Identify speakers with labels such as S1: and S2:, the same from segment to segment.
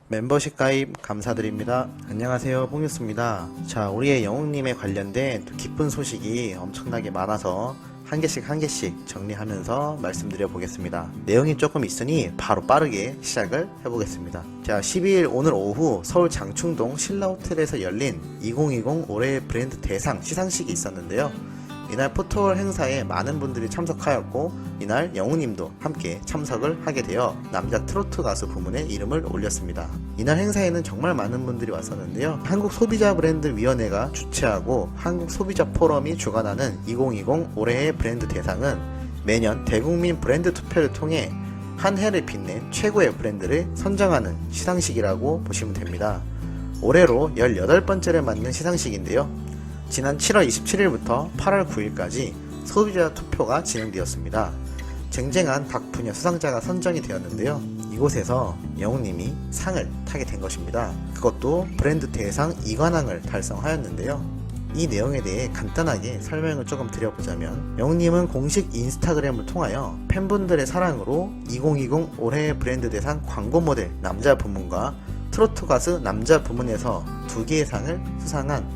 S1: 멤버십 가입 감사드립니다. 안녕하세요, 뽕뉴스입니다. 자, 우리의 영웅님에 관련된 또 기쁜 소식이 엄청나게 많아서 한 개씩 정리하면서 말씀드려 보겠습니다. 내용이 조금 있으니 바로 빠르게 시작을 해보겠습니다. 자, 12일 오늘 오후 서울 장충동 신라호텔에서 열린 2020 올해의 브랜드 대상 시상식이 있었는데요. 이날 포토월 행사에 많은 분들이 참석하였고, 이날 영웅님도 함께 참석을 하게 되어 남자 트로트 가수 부문에 이름을 올렸습니다. 이날 행사에는 정말 많은 분들이 왔었는데요. 한국소비자브랜드위원회가 주최하고 한국소비자포럼이 주관하는 2020 올해의 브랜드 대상은 매년 대국민 브랜드 투표를 통해 한 해를 빛낸 최고의 브랜드를 선정하는 시상식이라고 보시면 됩니다. 올해로 18번째를 맞는 시상식인데요. 지난 7월 27일부터 8월 9일까지 소비자 투표가 진행되었습니다. 쟁쟁한 각 분야 수상자가 선정이 되었는데요. 이곳에서 영웅님이 상을 타게 된 것입니다. 그것도 브랜드 대상 2관왕을 달성하였는데요. 이 내용에 대해 간단하게 설명을 조금 드려보자면, 영웅님은 공식 인스타그램을 통하여 팬분들의 사랑으로 2020 올해의 브랜드 대상 광고 모델 남자 부문과 트로트 가수 남자 부문에서 2개의 상을 수상한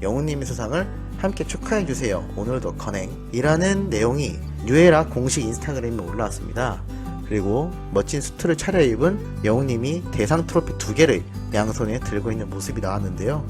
S1: 영웅님의 수상을 함께 축하해주세요, 오늘도 건행이라는 내용이 뉴에라 공식 인스타그램에 올라왔습니다. 그리고 멋진 수트를 차려입은 영웅님이 대상 트로피 2개를 양손에 들고 있는 모습이 나왔는데요.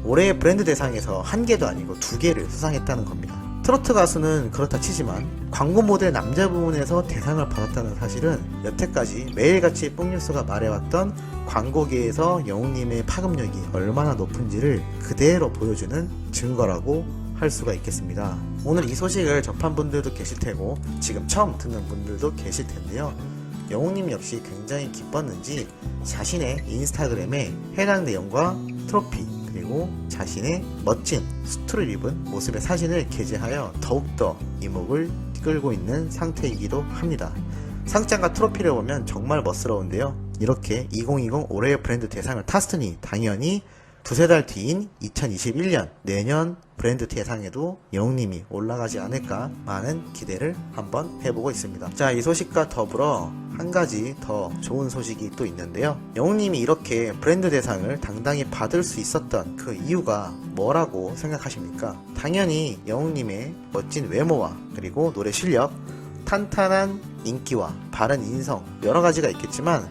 S1: 올해의 브랜드 대상에서 1개도 아니고 2개를 수상했다는 겁니다. 트로트 가수는 그렇다 치지만 광고 모델 남자 부문에서 대상을 받았다는 사실은 여태까지 매일같이 뽕뉴스가 말해왔던 광고계에서 영웅님의 파급력이 얼마나 높은지를 그대로 보여주는 증거라고 할 수가 있겠습니다. 오늘 이 소식을 접한 분들도 계실 테고 지금 처음 듣는 분들도 계실 텐데요. 영웅님 역시 굉장히 기뻤는지 자신의 인스타그램에 해당 내용과 트로피 그리고 자신의 멋진 수트를 입은 모습의 사진을 게재하여 더욱더 이목을 끌고 있는 상태이기도 합니다. 상장과 트로피를 보면 정말 멋스러운데요. 이렇게 2020 올해의 브랜드 대상을 탔으니 당연히 두세 달 뒤인 2021년 내년 브랜드 대상에도 영웅님이 올라가지 않을까 많은 기대를 한번 해보고 있습니다. 자, 이 소식과 더불어 한 가지 더 좋은 소식이 또 있는데요. 영웅님이 이렇게 브랜드 대상을 당당히 받을 수 있었던 그 이유가 뭐라고 생각하십니까? 당연히 영웅님의 멋진 외모와 그리고 노래 실력, 탄탄한 인기와 바른 인성, 여러 가지가 있겠지만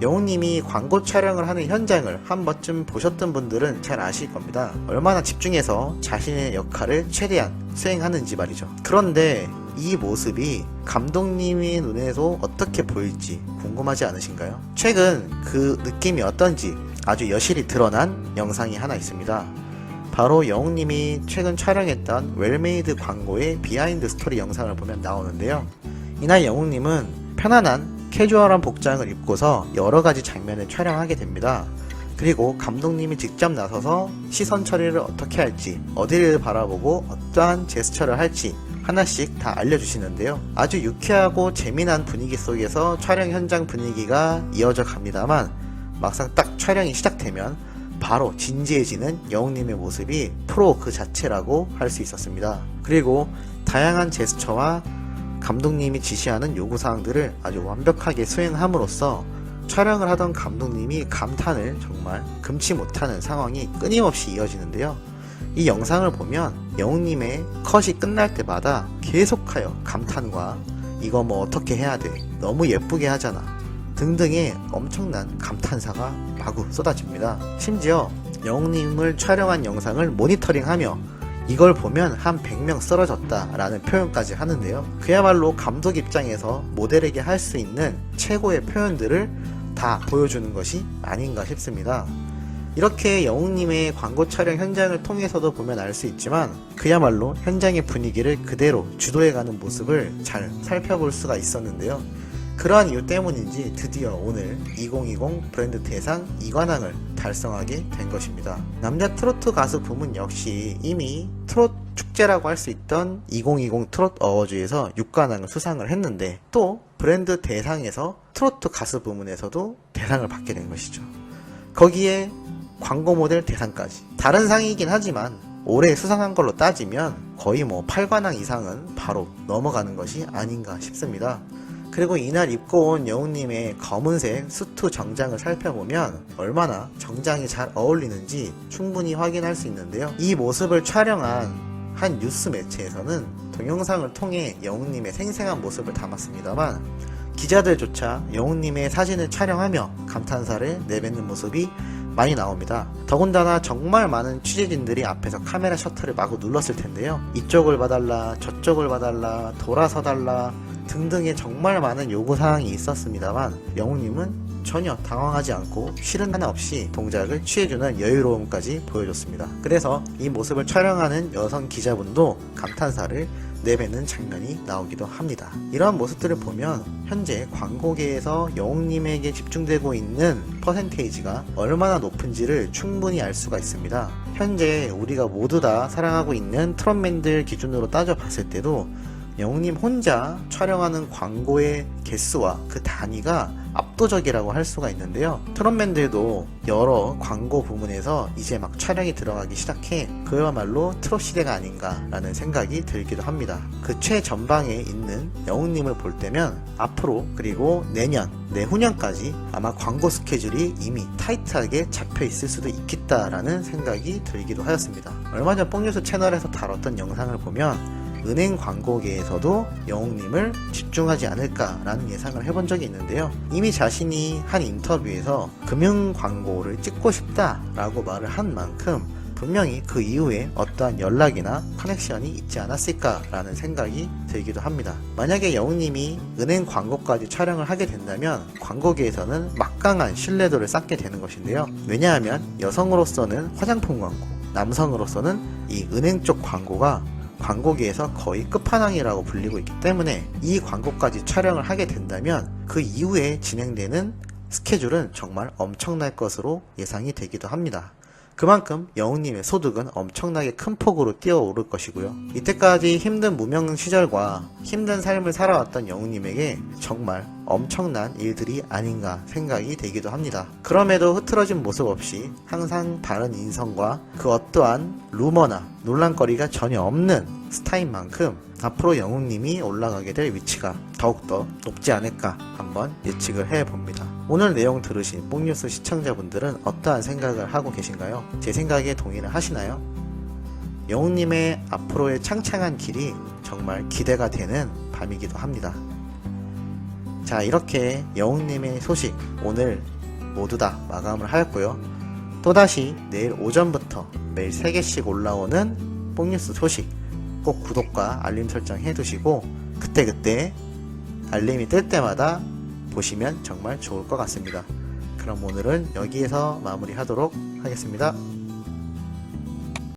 S1: 영웅님이 광고 촬영을 하는 현장을 한 번쯤 보셨던 분들은 잘 아실 겁니다. 얼마나 집중해서 자신의 역할을 최대한 수행하는지 말이죠. 그런데 이 모습이 감독님의 눈에도 어떻게 보일지 궁금하지 않으신가요? 최근 그 느낌이 어떤지 아주 여실히 드러난 영상이 하나 있습니다. 바로 영웅님이 최근 촬영했던 웰메이드 광고의 비하인드 스토리 영상을 보면 나오는데요. 이날 영웅님은 편안한 캐주얼한 복장을 입고서 여러가지 장면을 촬영하게 됩니다. 그리고 감독님이 직접 나서서 시선 처리를 어떻게 할지, 어디를 바라보고 어떠한 제스처를 할지 하나씩 다 알려주시는데요. 아주 유쾌하고 재미난 분위기 속에서 촬영 현장 분위기가 이어져 갑니다만 막상 딱 촬영이 시작되면 바로 진지해지는 영웅님의 모습이 프로 그 자체라고 할 수 있었습니다. 그리고 다양한 제스처와 감독님이 지시하는 요구사항들을 아주 완벽하게 수행함으로써 촬영을 하던 감독님이 감탄을 정말 금치 못하는 상황이 끊임없이 이어지는데요. 이 영상을 보면 영웅님의 컷이 끝날 때마다 계속하여 감탄과 이거 뭐 어떻게 해야 돼, 너무 예쁘게 하잖아 등등의 엄청난 감탄사가 마구 쏟아집니다. 심지어 영웅님을 촬영한 영상을 모니터링하며 이걸 보면 한 100명 쓰러졌다 라는 표현까지 하는데요. 그야말로 감독 입장에서 모델에게 할 수 있는 최고의 표현들을 다 보여주는 것이 아닌가 싶습니다. 이렇게 영웅님의 광고 촬영 현장을 통해서도 보면 알 수 있지만 그야말로 현장의 분위기를 그대로 주도해가는 모습을 잘 살펴볼 수가 있었는데요. 그러한 이유 때문인지 드디어 오늘 2020 브랜드 대상 2관왕을 달성하게 된 것입니다. 남자 트로트 가수 부문 역시 이미 트롯 축제라고 할 수 있던 2020 트롯 어워즈에서 6관왕을 수상을 했는데 또 브랜드 대상에서 트로트 가수 부문에서도 대상을 받게 된 것이죠. 거기에 광고 모델 대상까지. 다른 상이긴 하지만 올해 수상한 걸로 따지면 거의 8관왕 이상은 바로 넘어가는 것이 아닌가 싶습니다. 그리고 이날 입고 온 영웅님의 검은색 수트 정장을 살펴보면 얼마나 정장이 잘 어울리는지 충분히 확인할 수 있는데요. 이 모습을 촬영한 한 뉴스 매체에서는 동영상을 통해 영웅님의 생생한 모습을 담았습니다만 기자들조차 영웅님의 사진을 촬영하며 감탄사를 내뱉는 모습이 많이 나옵니다. 더군다나 정말 많은 취재진들이 앞에서 카메라 셔터를 마구 눌렀을 텐데요. 이쪽을 봐달라, 저쪽을 봐달라, 돌아서 달라 등등의 정말 많은 요구사항이 있었습니다만 영웅님은 전혀 당황하지 않고 실은 하나 없이 동작을 취해주는 여유로움까지 보여줬습니다. 그래서 이 모습을 촬영하는 여성 기자분도 감탄사를 내뱉는 장면이 나오기도 합니다. 이러한 모습들을 보면 현재 광고계에서 영웅님에게 집중되고 있는 퍼센테이지가 얼마나 높은지를 충분히 알 수가 있습니다. 현재 우리가 모두 다 사랑하고 있는 트롯맨들 기준으로 따져봤을 때도 영웅님 혼자 촬영하는 광고의 개수와 그 단위가 압도적이라고 할 수가 있는데요. 트롯맨들도 여러 광고 부문에서 이제 막 촬영이 들어가기 시작해 그야말로 트롯 시대가 아닌가라는 생각이 들기도 합니다. 그 최전방에 있는 영웅님을 볼 때면 앞으로 그리고 내년, 내후년까지 아마 광고 스케줄이 이미 타이트하게 잡혀 있을 수도 있겠다라는 생각이 들기도 하였습니다. 얼마 전 뽕뉴스 채널에서 다뤘던 영상을 보면 은행 광고계에서도 영웅님을 집중하지 않을까라는 예상을 해본 적이 있는데요. 이미 자신이 한 인터뷰에서 금융 광고를 찍고 싶다라고 말을 한 만큼 분명히 그 이후에 어떠한 연락이나 커넥션이 있지 않았을까라는 생각이 들기도 합니다. 만약에 영웅님이 은행 광고까지 촬영을 하게 된다면 광고계에서는 막강한 신뢰도를 쌓게 되는 것인데요. 왜냐하면 여성으로서는 화장품 광고, 남성으로서는 이 은행 쪽 광고가 광고계에서 거의 끝판왕이라고 불리고 있기 때문에 이 광고까지 촬영을 하게 된다면 그 이후에 진행되는 스케줄은 정말 엄청날 것으로 예상이 되기도 합니다. 그만큼 영웅님의 소득은 엄청나게 큰 폭으로 뛰어오를 것이고요. 이때까지 힘든 무명 시절과 힘든 삶을 살아왔던 영웅님에게 정말 엄청난 일들이 아닌가 생각이 되기도 합니다. 그럼에도 흐트러진 모습 없이 항상 바른 인성과 그 어떠한 루머나 논란거리가 전혀 없는 스타인 만큼 앞으로 영웅님이 올라가게 될 위치가 더욱더 높지 않을까 한번 예측을 해봅니다. 오늘 내용 들으신 뽕뉴스 시청자분들은 어떠한 생각을 하고 계신가요? 제 생각에 동의를 하시나요? 영웅님의 앞으로의 창창한 길이 정말 기대가 되는 밤이기도 합니다. 자, 이렇게 영웅님의 소식 오늘 모두 다 마감을 하였고요. 또다시 내일 오전부터 매일 3개씩 올라오는 뽕뉴스 소식 꼭 구독과 알림 설정 해두시고 그때그때 알림이 뜰 때마다 보시면 정말 좋을 것 같습니다. 그럼 오늘은 여기에서 마무리하도록 하겠습니다.